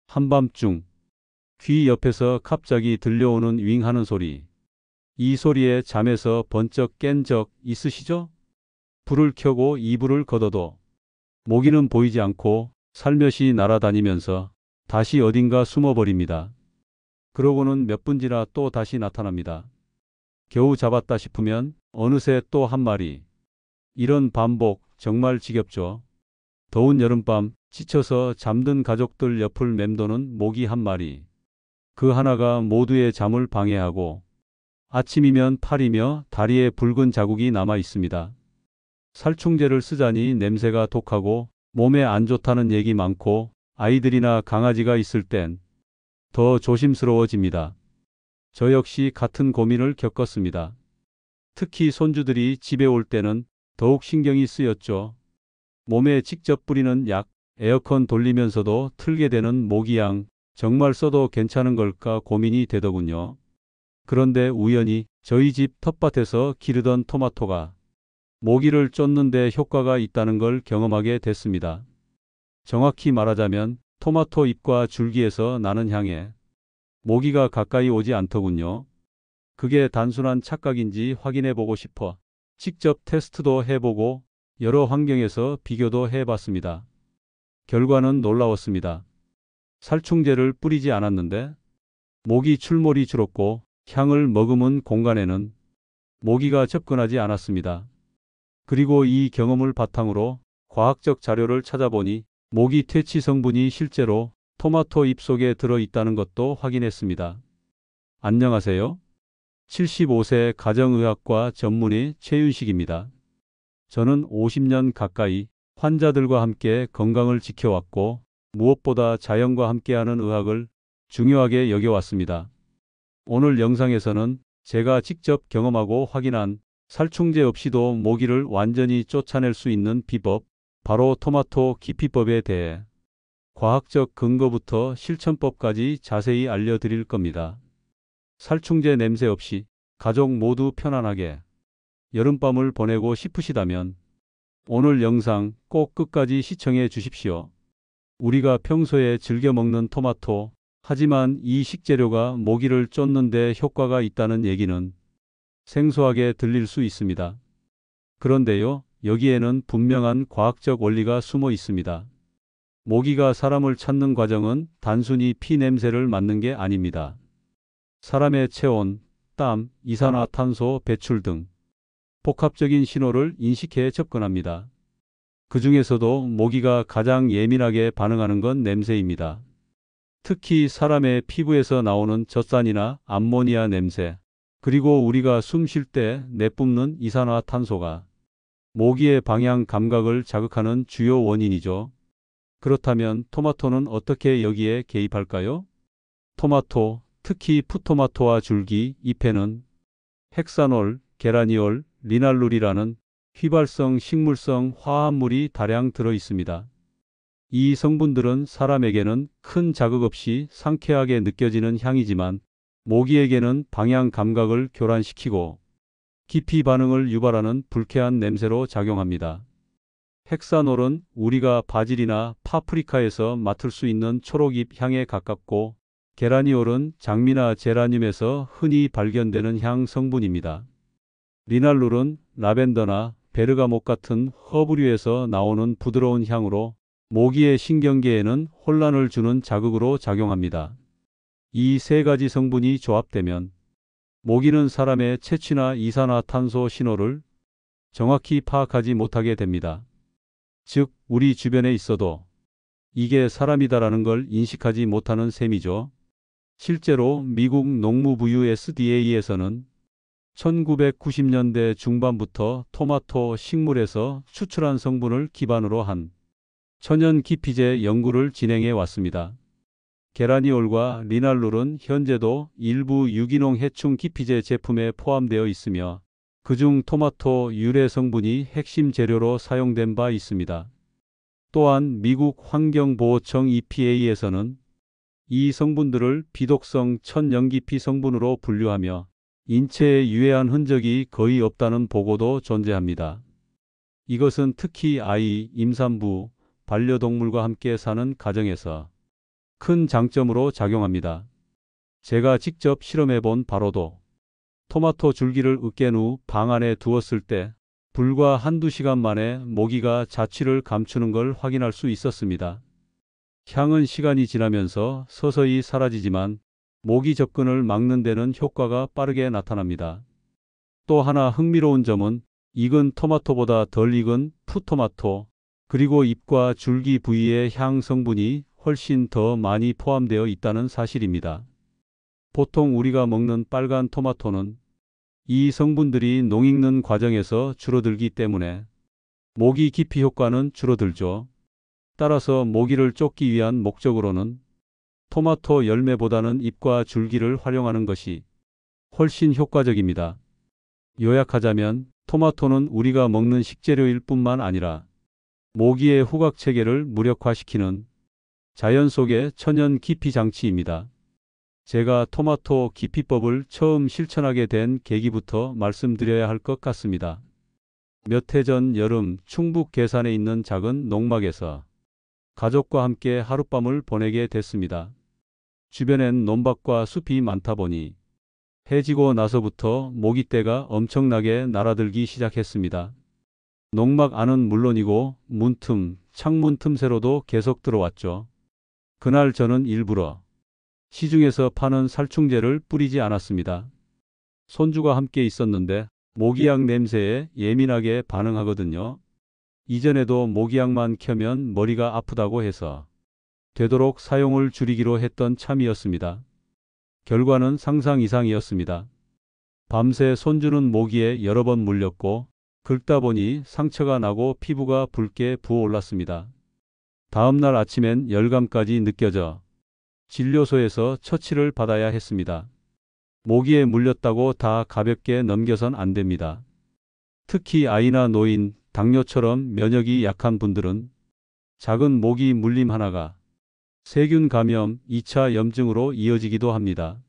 한밤중 귀 옆에서 갑자기 들려오는 윙 하는 소리. 이 소리에 잠에서 번쩍 깬 적 있으시죠? 불을 켜고 이불을 걷어도 모기는 보이지 않고 살며시 날아다니면서 다시 어딘가 숨어버립니다. 그러고는 몇 분 지나 또 다시 나타납니다. 겨우 잡았다 싶으면 어느새 또 한 마리. 이런 반복 정말 지겹죠. 더운 여름밤 지쳐서 잠든 가족들 옆을 맴도는 모기 한 마리. 그 하나가 모두의 잠을 방해하고 아침이면 팔이며 다리에 붉은 자국이 남아 있습니다. 살충제를 쓰자니 냄새가 독하고 몸에 안 좋다는 얘기 많고 아이들이나 강아지가 있을 땐 더 조심스러워집니다. 저 역시 같은 고민을 겪었습니다. 특히 손주들이 집에 올 때는 더욱 신경이 쓰였죠. 몸에 직접 뿌리는 약, 에어컨 돌리면서도 틀게 되는 모기향, 정말 써도 괜찮은 걸까 고민이 되더군요. 그런데 우연히 저희 집 텃밭에서 기르던 토마토가 모기를 쫓는데 효과가 있다는 걸 경험하게 됐습니다. 정확히 말하자면 토마토 잎과 줄기에서 나는 향에 모기가 가까이 오지 않더군요. 그게 단순한 착각인지 확인해 보고 싶어 직접 테스트도 해보고 여러 환경에서 비교도 해봤습니다. 결과는 놀라웠습니다. 살충제를 뿌리지 않았는데 모기 출몰이 줄었고 향을 머금은 공간에는 모기가 접근하지 않았습니다. 그리고 이 경험을 바탕으로 과학적 자료를 찾아보니 모기 퇴치 성분이 실제로 토마토 잎 속에 들어있다는 것도 확인했습니다. 안녕하세요. 75세 가정의학과 전문의 최윤식입니다. 저는 50년 가까이 환자들과 함께 건강을 지켜왔고 무엇보다 자연과 함께하는 의학을 중요하게 여겨왔습니다. 오늘 영상에서는 제가 직접 경험하고 확인한 살충제 없이도 모기를 완전히 쫓아낼 수 있는 비법, 바로 토마토 기피법에 대해 과학적 근거부터 실천법까지 자세히 알려드릴 겁니다. 살충제 냄새 없이 가족 모두 편안하게 여름밤을 보내고 싶으시다면 오늘 영상 꼭 끝까지 시청해 주십시오. 우리가 평소에 즐겨 먹는 토마토, 하지만 이 식재료가 모기를 쫓는 데 효과가 있다는 얘기는 생소하게 들릴 수 있습니다. 그런데요, 여기에는 분명한 과학적 원리가 숨어 있습니다. 모기가 사람을 찾는 과정은 단순히 피 냄새를 맡는 게 아닙니다. 사람의 체온, 땀, 이산화탄소 배출 등 복합적인 신호를 인식해 접근합니다. 그 중에서도 모기가 가장 예민하게 반응하는 건 냄새입니다. 특히 사람의 피부에서 나오는 젖산이나 암모니아 냄새, 그리고 우리가 숨 쉴 때 내뿜는 이산화탄소가 모기의 방향 감각을 자극하는 주요 원인이죠. 그렇다면 토마토는 어떻게 여기에 개입할까요? 토마토, 특히 풋토마토와 줄기, 잎에는 헥사놀, 게라니올, 리날룰이라는 휘발성 식물성 화합물이 다량 들어 있습니다. 이 성분들은 사람에게는 큰 자극 없이 상쾌하게 느껴지는 향이지만 모기에게는 방향 감각을 교란시키고 기피 반응을 유발하는 불쾌한 냄새로 작용합니다. 헥사놀은 우리가 바질이나 파프리카에서 맡을 수 있는 초록잎 향에 가깝고, 게라니올은 장미나 제라늄에서 흔히 발견되는 향 성분입니다. 리날룰은 라벤더나 베르가못 같은 허브류에서 나오는 부드러운 향으로 모기의 신경계에는 혼란을 주는 자극으로 작용합니다. 이 세 가지 성분이 조합되면 모기는 사람의 체취나 이산화탄소 신호를 정확히 파악하지 못하게 됩니다. 즉, 우리 주변에 있어도 이게 사람이다라는 걸 인식하지 못하는 셈이죠. 실제로 미국 농무부유 SDA에서는 1990년대 중반부터 토마토 식물에서 추출한 성분을 기반으로 한 천연 기피제 연구를 진행해 왔습니다. 게라니올과 리날룰은 현재도 일부 유기농 해충 기피제 제품에 포함되어 있으며 그중 토마토 유래 성분이 핵심 재료로 사용된 바 있습니다. 또한 미국 환경보호청 EPA에서는 이 성분들을 비독성 천연기피 성분으로 분류하며 인체에 유해한 흔적이 거의 없다는 보고도 존재합니다. 이것은 특히 아이, 임산부, 반려동물과 함께 사는 가정에서 큰 장점으로 작용합니다. 제가 직접 실험해 본 바로도 토마토 줄기를 으깬 후 방 안에 두었을 때 불과 한두 시간 만에 모기가 자취를 감추는 걸 확인할 수 있었습니다. 향은 시간이 지나면서 서서히 사라지지만 모기 접근을 막는 데는 효과가 빠르게 나타납니다. 또 하나 흥미로운 점은 익은 토마토보다 덜 익은 푸토마토, 그리고 잎과 줄기 부위의 향 성분이 훨씬 더 많이 포함되어 있다는 사실입니다. 보통 우리가 먹는 빨간 토마토는 이 성분들이 농익는 과정에서 줄어들기 때문에 모기 기피 효과는 줄어들죠. 따라서 모기를 쫓기 위한 목적으로는 토마토 열매보다는 잎과 줄기를 활용하는 것이 훨씬 효과적입니다. 요약하자면 토마토는 우리가 먹는 식재료일 뿐만 아니라 모기의 후각 체계를 무력화시키는 자연 속의 천연 기피 장치입니다. 제가 토마토 기피법을 처음 실천하게 된 계기부터 말씀드려야 할 것 같습니다. 몇 해 전 여름 충북 괴산에 있는 작은 농막에서 가족과 함께 하룻밤을 보내게 됐습니다. 주변엔 논밭과 숲이 많다 보니 해지고 나서부터 모기떼가 엄청나게 날아들기 시작했습니다. 농막 안은 물론이고 문틈, 창문 틈새로도 계속 들어왔죠. 그날 저는 일부러 시중에서 파는 살충제를 뿌리지 않았습니다. 손주가 함께 있었는데 모기약 냄새에 예민하게 반응하거든요. 이전에도 모기약만 켜면 머리가 아프다고 해서 되도록 사용을 줄이기로 했던 참이었습니다. 결과는 상상 이상이었습니다. 밤새 손주는 모기에 여러 번 물렸고 긁다 보니 상처가 나고 피부가 붉게 부어올랐습니다. 다음 날 아침엔 열감까지 느껴져 진료소에서 처치를 받아야 했습니다. 모기에 물렸다고 다 가볍게 넘겨선 안 됩니다. 특히 아이나 노인, 당뇨처럼 면역이 약한 분들은 작은 모기 물림 하나가 세균 감염, 2차 염증으로 이어지기도 합니다.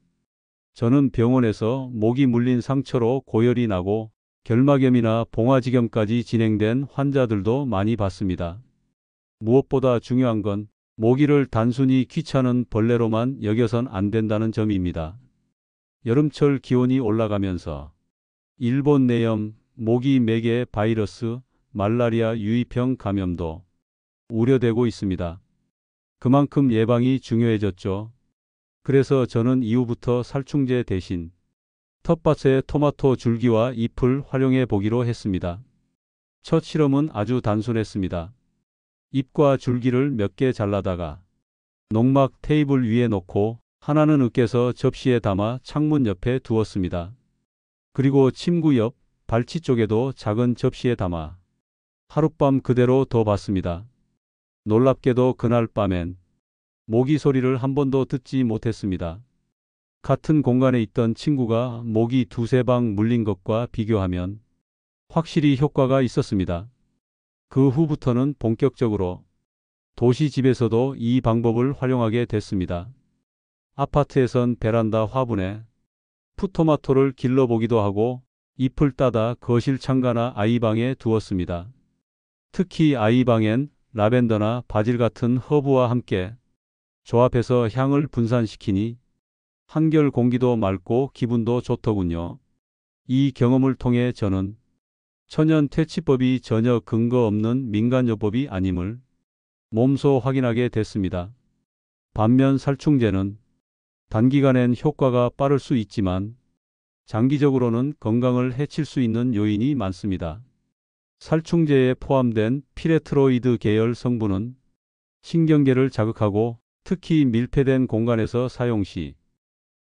저는 병원에서 모기 물린 상처로 고열이 나고 결막염이나 봉화지겸까지 진행된 환자들도 많이 봤습니다. 무엇보다 중요한 건 모기를 단순히 귀찮은 벌레로만 여겨선 안 된다는 점입니다. 여름철 기온이 올라가면서 일본 내염, 모기 매개 바이러스, 말라리아 유입형 감염도 우려되고 있습니다. 그만큼 예방이 중요해졌죠. 그래서 저는 이후부터 살충제 대신 텃밭에 토마토 줄기와 잎을 활용해 보기로 했습니다. 첫 실험은 아주 단순했습니다. 잎과 줄기를 몇 개 잘라다가 농막 테이블 위에 놓고 하나는 으깨서 접시에 담아 창문 옆에 두었습니다. 그리고 침구 옆 발치 쪽에도 작은 접시에 담아 하룻밤 그대로 둬봤습니다. 놀랍게도 그날 밤엔 모기 소리를 한 번도 듣지 못했습니다. 같은 공간에 있던 친구가 모기 두세 방 물린 것과 비교하면 확실히 효과가 있었습니다. 그 후부터는 본격적으로 도시 집에서도 이 방법을 활용하게 됐습니다. 아파트에선 베란다 화분에 풋토마토를 길러보기도 하고 잎을 따다 거실 창가나 아이방에 두었습니다. 특히 아이방엔 라벤더나 바질 같은 허브와 함께 조합해서 향을 분산시키니 한결 공기도 맑고 기분도 좋더군요. 이 경험을 통해 저는 천연 퇴치법이 전혀 근거 없는 민간요법이 아님을 몸소 확인하게 됐습니다. 반면 살충제는 단기간엔 효과가 빠를 수 있지만 장기적으로는 건강을 해칠 수 있는 요인이 많습니다. 살충제에 포함된 피레트로이드 계열 성분은 신경계를 자극하고 특히 밀폐된 공간에서 사용 시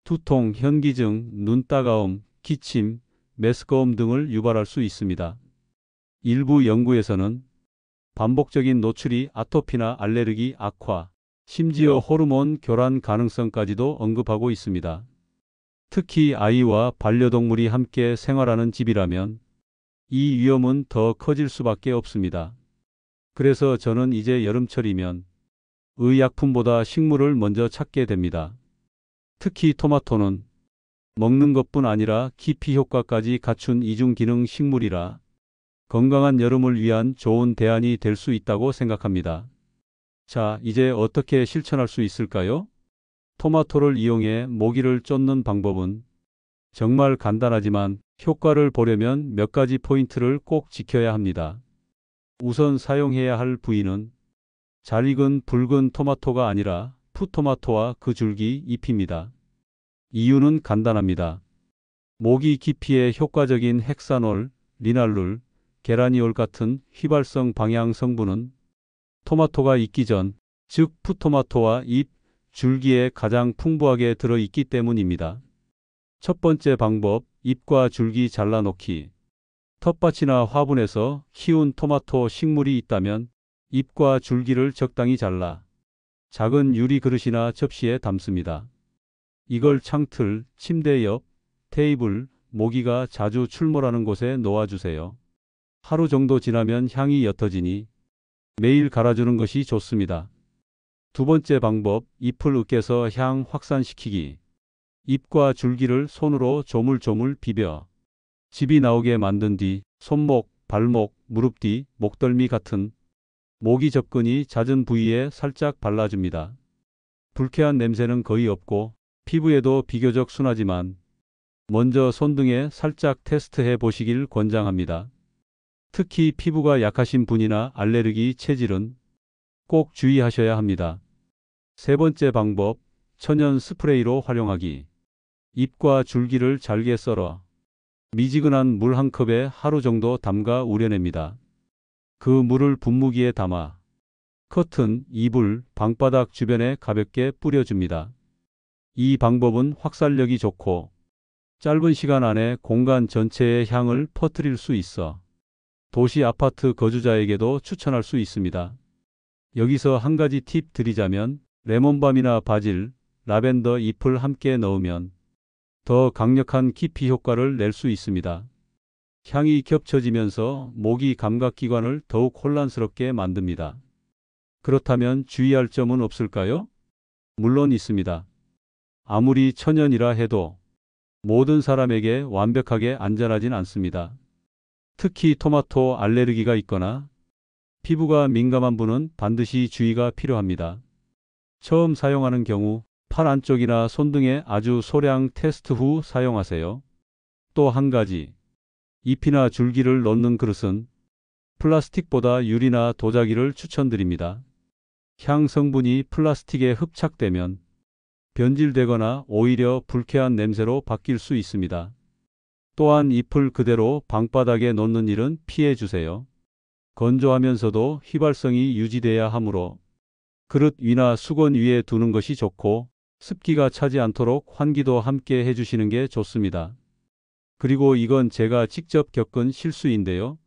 두통, 현기증, 눈 따가움, 기침, 메스꺼움 등을 유발할 수 있습니다. 일부 연구에서는 반복적인 노출이 아토피나 알레르기 악화, 심지어 호르몬 교란 가능성까지도 언급하고 있습니다. 특히 아이와 반려동물이 함께 생활하는 집이라면 이 위험은 더 커질 수밖에 없습니다. 그래서 저는 이제 여름철이면 의약품보다 식물을 먼저 찾게 됩니다. 특히 토마토는 먹는 것뿐 아니라 기피 효과까지 갖춘 이중기능 식물이라 건강한 여름을 위한 좋은 대안이 될 수 있다고 생각합니다. 자, 이제 어떻게 실천할 수 있을까요? 토마토를 이용해 모기를 쫓는 방법은 정말 간단하지만 효과를 보려면 몇 가지 포인트를 꼭 지켜야 합니다. 우선 사용해야 할 부위는 잘 익은 붉은 토마토가 아니라 풋토마토와 그 줄기 잎입니다. 이유는 간단합니다. 모기 기피에 효과적인 헥사놀, 리날룰, 게라니올 같은 휘발성 방향 성분은 토마토가 익기 전, 즉 풋토마토와 잎, 줄기에 가장 풍부하게 들어있기 때문입니다. 첫 번째 방법, 잎과 줄기 잘라놓기. 텃밭이나 화분에서 키운 토마토 식물이 있다면 잎과 줄기를 적당히 잘라 작은 유리 그릇이나 접시에 담습니다. 이걸 창틀, 침대 옆, 테이블, 모기가 자주 출몰하는 곳에 놓아주세요. 하루 정도 지나면 향이 옅어지니 매일 갈아주는 것이 좋습니다. 두 번째 방법, 잎을 으깨서 향 확산시키기. 잎과 줄기를 손으로 조물조물 비벼 즙이 나오게 만든 뒤 손목, 발목, 무릎 뒤, 목덜미 같은 모기 접근이 잦은 부위에 살짝 발라줍니다. 불쾌한 냄새는 거의 없고 피부에도 비교적 순하지만 먼저 손등에 살짝 테스트해 보시길 권장합니다. 특히 피부가 약하신 분이나 알레르기 체질은 꼭 주의하셔야 합니다. 세 번째 방법, 천연 스프레이로 활용하기. 잎과 줄기를 잘게 썰어 미지근한 물 한 컵에 하루 정도 담가 우려냅니다. 그 물을 분무기에 담아 커튼, 이불, 방바닥 주변에 가볍게 뿌려줍니다. 이 방법은 확산력이 좋고 짧은 시간 안에 공간 전체에 향을 퍼뜨릴 수 있어 도시 아파트 거주자에게도 추천할 수 있습니다. 여기서 한 가지 팁 드리자면 레몬밤이나 바질, 라벤더 잎을 함께 넣으면 더 강력한 기피 효과를 낼 수 있습니다. 향이 겹쳐지면서 모기 감각기관을 더욱 혼란스럽게 만듭니다. 그렇다면 주의할 점은 없을까요? 물론 있습니다. 아무리 천연이라 해도 모든 사람에게 완벽하게 안전하진 않습니다. 특히 토마토 알레르기가 있거나 피부가 민감한 분은 반드시 주의가 필요합니다. 처음 사용하는 경우 팔 안쪽이나 손등에 아주 소량 테스트 후 사용하세요. 또 한 가지, 잎이나 줄기를 넣는 그릇은 플라스틱보다 유리나 도자기를 추천드립니다. 향 성분이 플라스틱에 흡착되면 변질되거나 오히려 불쾌한 냄새로 바뀔 수 있습니다. 또한 잎을 그대로 방바닥에 놓는 일은 피해 주세요. 건조하면서도 휘발성이 유지돼야 하므로 그릇 위나 수건 위에 두는 것이 좋고 습기가 차지 않도록 환기도 함께 해주시는 게 좋습니다. 그리고 이건 제가 직접 겪은 실수인데요.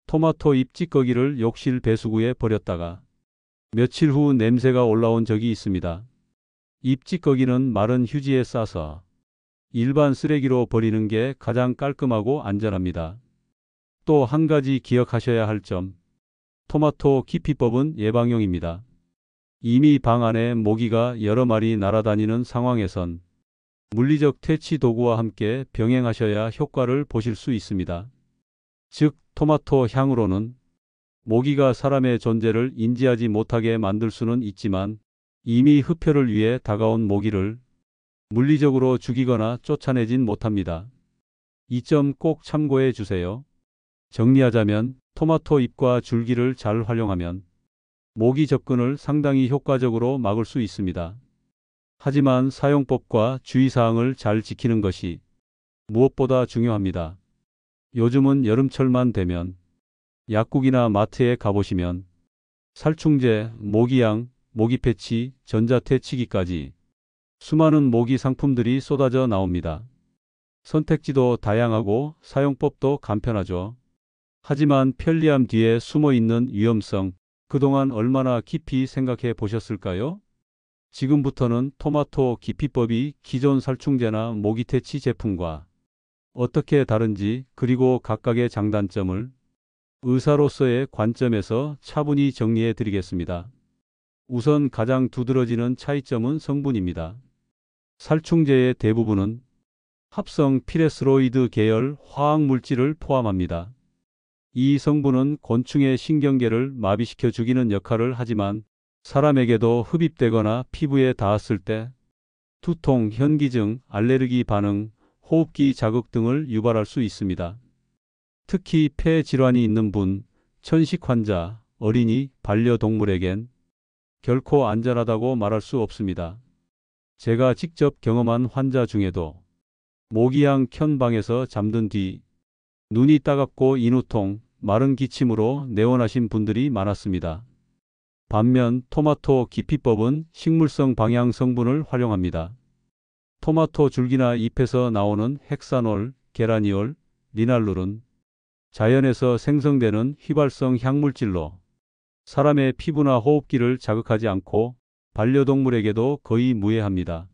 토마토 잎 찌꺼기를 욕실 배수구에 버렸다가 며칠 후 냄새가 올라온 적이 있습니다. 잎 찌꺼기는 마른 휴지에 싸서 일반 쓰레기로 버리는 게 가장 깔끔하고 안전합니다. 또 한 가지 기억하셔야 할 점, 토마토 기피법은 예방용입니다. 이미 방 안에 모기가 여러 마리 날아다니는 상황에선 물리적 퇴치 도구와 함께 병행하셔야 효과를 보실 수 있습니다. 즉, 토마토 향으로는 모기가 사람의 존재를 인지하지 못하게 만들 수는 있지만 이미 흡혈을 위해 다가온 모기를 물리적으로 죽이거나 쫓아내진 못합니다. 이 점 꼭 참고해 주세요. 정리하자면 토마토 잎과 줄기를 잘 활용하면 모기 접근을 상당히 효과적으로 막을 수 있습니다. 하지만 사용법과 주의사항을 잘 지키는 것이 무엇보다 중요합니다. 요즘은 여름철만 되면 약국이나 마트에 가보시면 살충제, 모기향, 모기 패치, 전자퇴치기까지 수많은 모기 상품들이 쏟아져 나옵니다. 선택지도 다양하고 사용법도 간편하죠. 하지만 편리함 뒤에 숨어 있는 위험성, 그동안 얼마나 깊이 생각해 보셨을까요? 지금부터는 토마토 기피법이 기존 살충제나 모기 퇴치 제품과 어떻게 다른지, 그리고 각각의 장단점을 의사로서의 관점에서 차분히 정리해 드리겠습니다. 우선 가장 두드러지는 차이점은 성분입니다. 살충제의 대부분은 합성 피레스로이드 계열 화학물질을 포함합니다. 이 성분은 곤충의 신경계를 마비시켜 죽이는 역할을 하지만 사람에게도 흡입되거나 피부에 닿았을 때 두통, 현기증, 알레르기 반응, 호흡기 자극 등을 유발할 수 있습니다. 특히 폐 질환이 있는 분, 천식 환자, 어린이, 반려동물에겐 결코 안전하다고 말할 수 없습니다. 제가 직접 경험한 환자 중에도 모기향 켠 방에서 잠든 뒤 눈이 따갑고 인후통, 마른 기침으로 내원하신 분들이 많았습니다. 반면 토마토 기피법은 식물성 방향 성분을 활용합니다. 토마토 줄기나 잎에서 나오는 헥사놀, 게라니올, 리날룰은 자연에서 생성되는 휘발성 향물질로 사람의 피부나 호흡기를 자극하지 않고 반려동물에게도 거의 무해합니다.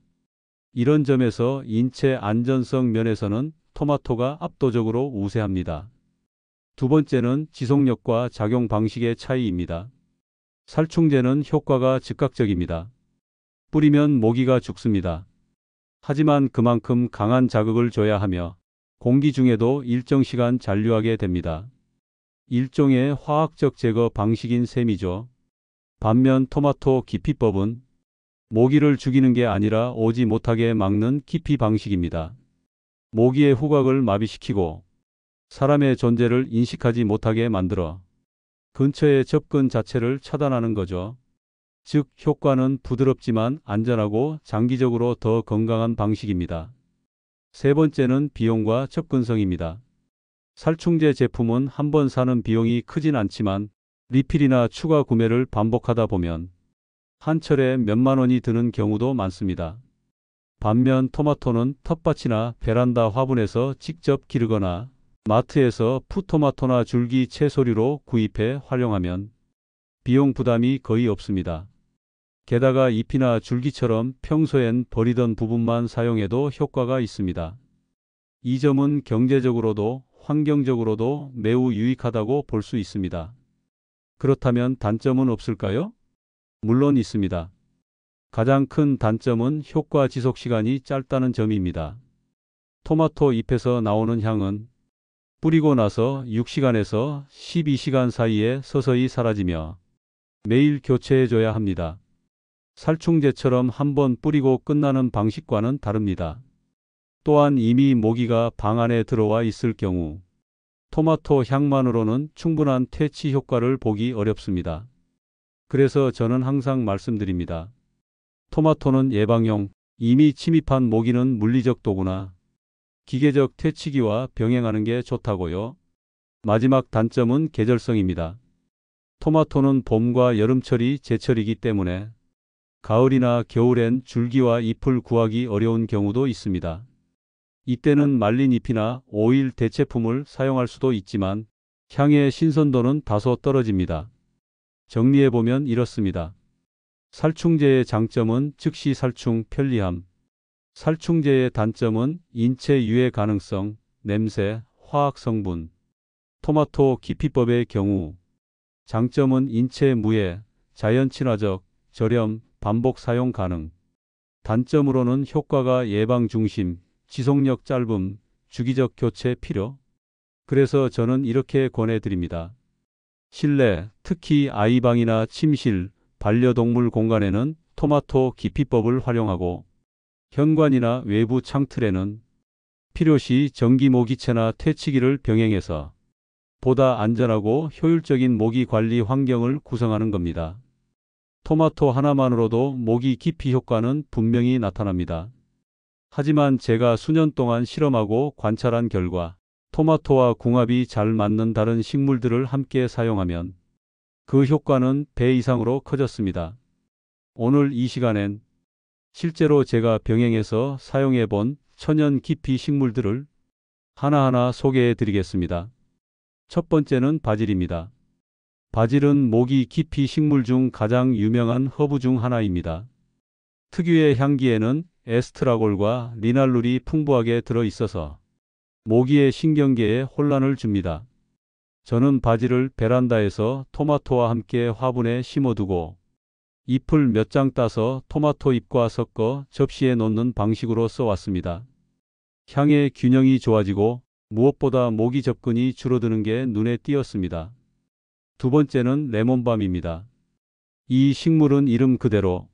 이런 점에서 인체 안전성 면에서는 토마토가 압도적으로 우세합니다. 두 번째는 지속력과 작용 방식의 차이입니다. 살충제는 효과가 즉각적입니다. 뿌리면 모기가 죽습니다. 하지만 그만큼 강한 자극을 줘야 하며 공기 중에도 일정 시간 잔류하게 됩니다. 일종의 화학적 제거 방식인 셈이죠. 반면 토마토 기피법은 모기를 죽이는 게 아니라 오지 못하게 막는 기피 방식입니다. 모기의 후각을 마비시키고 사람의 존재를 인식하지 못하게 만들어 근처의 접근 자체를 차단하는 거죠. 즉, 효과는 부드럽지만 안전하고 장기적으로 더 건강한 방식입니다. 세 번째는 비용과 접근성입니다. 살충제 제품은 한 번 사는 비용이 크진 않지만 리필이나 추가 구매를 반복하다 보면 한 철에 몇만 원이 드는 경우도 많습니다. 반면 토마토는 텃밭이나 베란다 화분에서 직접 기르거나 마트에서 풋토마토나 줄기 채소류로 구입해 활용하면 비용 부담이 거의 없습니다. 게다가 잎이나 줄기처럼 평소엔 버리던 부분만 사용해도 효과가 있습니다. 이 점은 경제적으로도 환경적으로도 매우 유익하다고 볼 수 있습니다. 그렇다면 단점은 없을까요? 물론 있습니다. 가장 큰 단점은 효과 지속 시간이 짧다는 점입니다. 토마토 잎에서 나오는 향은 뿌리고 나서 6시간에서 12시간 사이에 서서히 사라지며 매일 교체해줘야 합니다. 살충제처럼 한번 뿌리고 끝나는 방식과는 다릅니다. 또한 이미 모기가 방 안에 들어와 있을 경우 토마토 향만으로는 충분한 퇴치 효과를 보기 어렵습니다. 그래서 저는 항상 말씀드립니다. 토마토는 예방용, 이미 침입한 모기는 물리적 도구나 기계적 퇴치기와 병행하는 게 좋다고요. 마지막 단점은 계절성입니다. 토마토는 봄과 여름철이 제철이기 때문에 가을이나 겨울엔 줄기와 잎을 구하기 어려운 경우도 있습니다. 이때는 말린 잎이나 오일 대체품을 사용할 수도 있지만 향의 신선도는 다소 떨어집니다. 정리해보면 이렇습니다. 살충제의 장점은 즉시 살충 편리함, 살충제의 단점은 인체 유해 가능성, 냄새, 화학 성분. 토마토 기피법의 경우 장점은 인체 무해, 자연 친화적, 저렴, 반복 사용 가능. 단점으로는 효과가 예방 중심, 지속력 짧음, 주기적 교체 필요. 그래서 저는 이렇게 권해드립니다. 실내, 특히 아이방이나 침실, 반려동물 공간에는 토마토 기피법을 활용하고 현관이나 외부 창틀에는 필요시 전기 모기채나 퇴치기를 병행해서 보다 안전하고 효율적인 모기 관리 환경을 구성하는 겁니다. 토마토 하나만으로도 모기 기피 효과는 분명히 나타납니다. 하지만 제가 수년 동안 실험하고 관찰한 결과 토마토와 궁합이 잘 맞는 다른 식물들을 함께 사용하면 그 효과는 배 이상으로 커졌습니다. 오늘 이 시간엔 실제로 제가 병행해서 사용해 본 천연 기피 식물들을 하나하나 소개해 드리겠습니다. 첫 번째는 바질입니다. 바질은 모기 기피 식물 중 가장 유명한 허브 중 하나입니다. 특유의 향기에는 에스트라골과 리날룰이 풍부하게 들어 있어서 모기의 신경계에 혼란을 줍니다. 저는 바질을 베란다에서 토마토와 함께 화분에 심어두고 잎을 몇 장 따서 토마토 잎과 섞어 접시에 놓는 방식으로 써왔습니다. 향의 균형이 좋아지고 무엇보다 모기 접근이 줄어드는 게 눈에 띄었습니다. 두 번째는 레몬밤입니다. 이 식물은 이름 그대로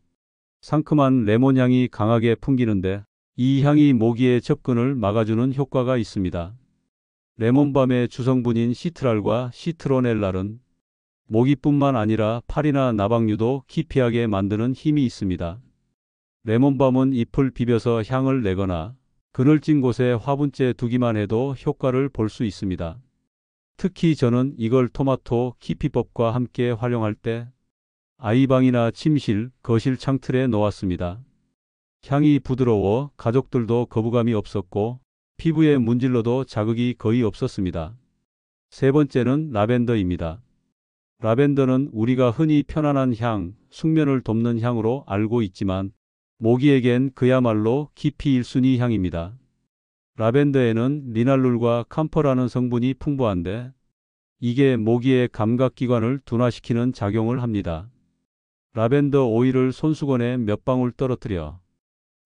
상큼한 레몬 향이 강하게 풍기는데 이 향이 모기의 접근을 막아주는 효과가 있습니다. 레몬밤의 주성분인 시트랄과 시트로넬랄은 모기뿐만 아니라 파리나 나방류도 기피하게 만드는 힘이 있습니다. 레몬밤은 잎을 비벼서 향을 내거나 그늘진 곳에 화분째 두기만 해도 효과를 볼 수 있습니다. 특히 저는 이걸 토마토 키피법과 함께 활용할 때 아이방이나 침실, 거실 창틀에 놓았습니다. 향이 부드러워 가족들도 거부감이 없었고 피부에 문질러도 자극이 거의 없었습니다. 세 번째는 라벤더입니다. 라벤더는 우리가 흔히 편안한 향, 숙면을 돕는 향으로 알고 있지만 모기에겐 그야말로 기피 1순위 향입니다. 라벤더에는 리날룰과 캄퍼라는 성분이 풍부한데 이게 모기의 감각기관을 둔화시키는 작용을 합니다. 라벤더 오일을 손수건에 몇 방울 떨어뜨려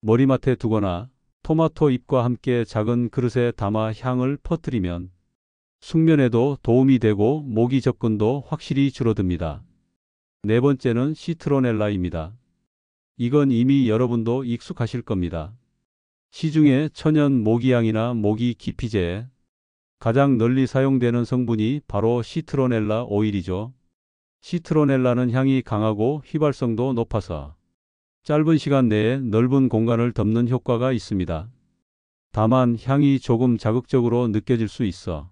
머리맡에 두거나 토마토 잎과 함께 작은 그릇에 담아 향을 퍼뜨리면 숙면에도 도움이 되고 모기 접근도 확실히 줄어듭니다. 네 번째는 시트로넬라입니다. 이건 이미 여러분도 익숙하실 겁니다. 시중에 천연 모기향이나 모기 기피제에 가장 널리 사용되는 성분이 바로 시트로넬라 오일이죠. 시트로넬라는 향이 강하고 휘발성도 높아서 짧은 시간 내에 넓은 공간을 덮는 효과가 있습니다. 다만 향이 조금 자극적으로 느껴질 수 있어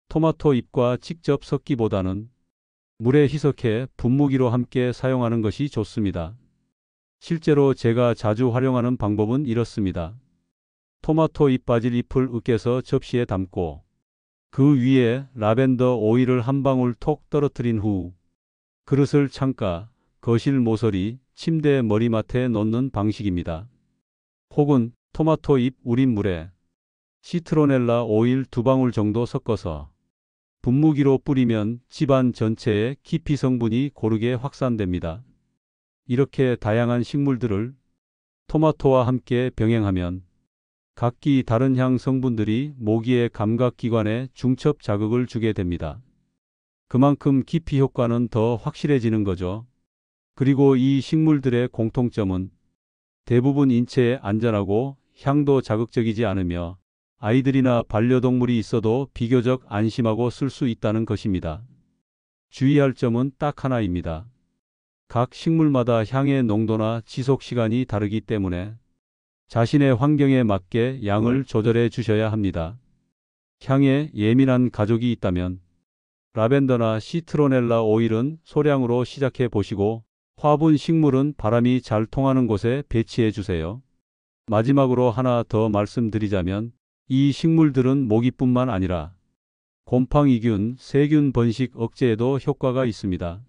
토마토 잎과 직접 섞기보다는 물에 희석해 분무기로 함께 사용하는 것이 좋습니다. 실제로 제가 자주 활용하는 방법은 이렇습니다. 토마토 잎 바질 잎을 으깨서 접시에 담고 그 위에 라벤더 오일을 한 방울 톡 떨어뜨린 후 그릇을 창가, 거실 모서리, 침대 머리맡에 놓는 방식입니다. 혹은 토마토 잎 우린 물에 시트로넬라 오일 2방울 정도 섞어서 분무기로 뿌리면 집안 전체에 기피 성분이 고르게 확산됩니다. 이렇게 다양한 식물들을 토마토와 함께 병행하면 각기 다른 향 성분들이 모기의 감각기관에 중첩 자극을 주게 됩니다. 그만큼 기피 효과는 더 확실해지는 거죠. 그리고 이 식물들의 공통점은 대부분 인체에 안전하고 향도 자극적이지 않으며 아이들이나 반려동물이 있어도 비교적 안심하고 쓸 수 있다는 것입니다. 주의할 점은 딱 하나입니다. 각 식물마다 향의 농도나 지속 시간이 다르기 때문에 자신의 환경에 맞게 양을 조절해 주셔야 합니다. 향에 예민한 가족이 있다면 라벤더나 시트로넬라 오일은 소량으로 시작해 보시고 화분 식물은 바람이 잘 통하는 곳에 배치해 주세요. 마지막으로 하나 더 말씀드리자면 이 식물들은 모기뿐만 아니라 곰팡이균, 세균 번식 억제에도 효과가 있습니다.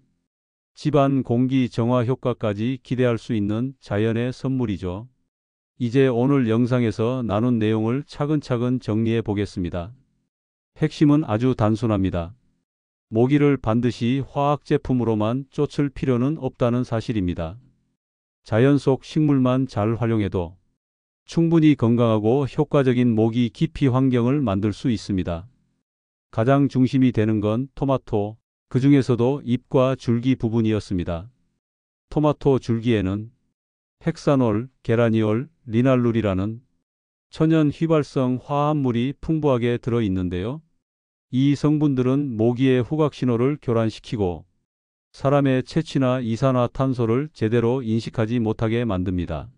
집안 공기 정화 효과까지 기대할 수 있는 자연의 선물이죠. 이제 오늘 영상에서 나눈 내용을 차근차근 정리해 보겠습니다. 핵심은 아주 단순합니다. 모기를 반드시 화학 제품으로만 쫓을 필요는 없다는 사실입니다. 자연 속 식물만 잘 활용해도 충분히 건강하고 효과적인 모기 기피 환경을 만들 수 있습니다. 가장 중심이 되는 건 토마토, 그 중에서도 잎과 줄기 부분이었습니다. 토마토 줄기에는 헥사놀, 게라니올, 리날룰이라는 천연 휘발성 화합물이 풍부하게 들어 있는데요. 이 성분들은 모기의 후각 신호를 교란시키고 사람의 체취나 이산화탄소를 제대로 인식하지 못하게 만듭니다.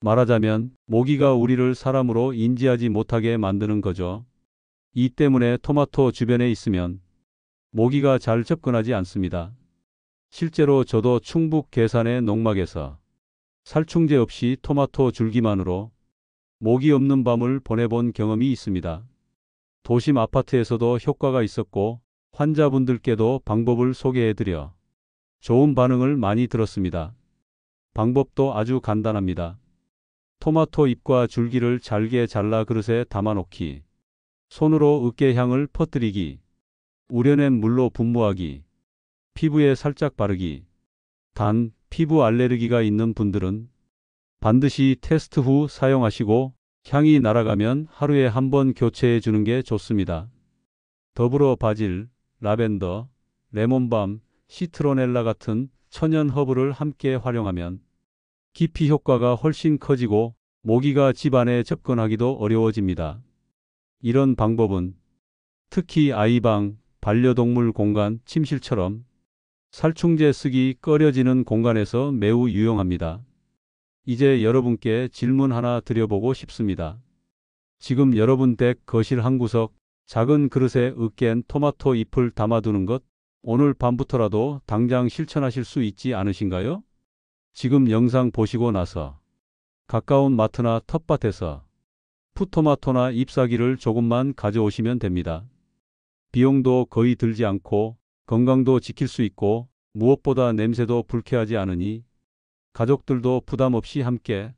말하자면 모기가 우리를 사람으로 인지하지 못하게 만드는 거죠. 이 때문에 토마토 주변에 있으면 모기가 잘 접근하지 않습니다. 실제로 저도 충북 괴산의 농막에서 살충제 없이 토마토 줄기만으로 모기 없는 밤을 보내본 경험이 있습니다. 도심 아파트에서도 효과가 있었고 환자분들께도 방법을 소개해드려 좋은 반응을 많이 들었습니다. 방법도 아주 간단합니다. 토마토 잎과 줄기를 잘게 잘라 그릇에 담아놓기, 손으로 으깨향을 퍼뜨리기, 우려낸 물로 분무하기, 피부에 살짝 바르기. 단, 피부 알레르기가 있는 분들은 반드시 테스트 후 사용하시고 향이 날아가면 하루에 한 번 교체해 주는 게 좋습니다. 더불어 바질, 라벤더, 레몬밤, 시트로넬라 같은 천연 허브를 함께 활용하면 기피 효과가 훨씬 커지고 모기가 집 안에 접근하기도 어려워집니다. 이런 방법은 특히 아이방, 반려동물 공간, 침실처럼 살충제 쓰기 꺼려지는 공간에서 매우 유용합니다. 이제 여러분께 질문 하나 드려보고 싶습니다. 지금 여러분 댁 거실 한 구석 작은 그릇에 으깬 토마토 잎을 담아두는 것 오늘 밤부터라도 당장 실천하실 수 있지 않으신가요? 지금 영상 보시고 나서 가까운 마트나 텃밭에서 풋토마토나 잎사귀를 조금만 가져오시면 됩니다. 비용도 거의 들지 않고 건강도 지킬 수 있고 무엇보다 냄새도 불쾌하지 않으니 가족들도 부담 없이 함께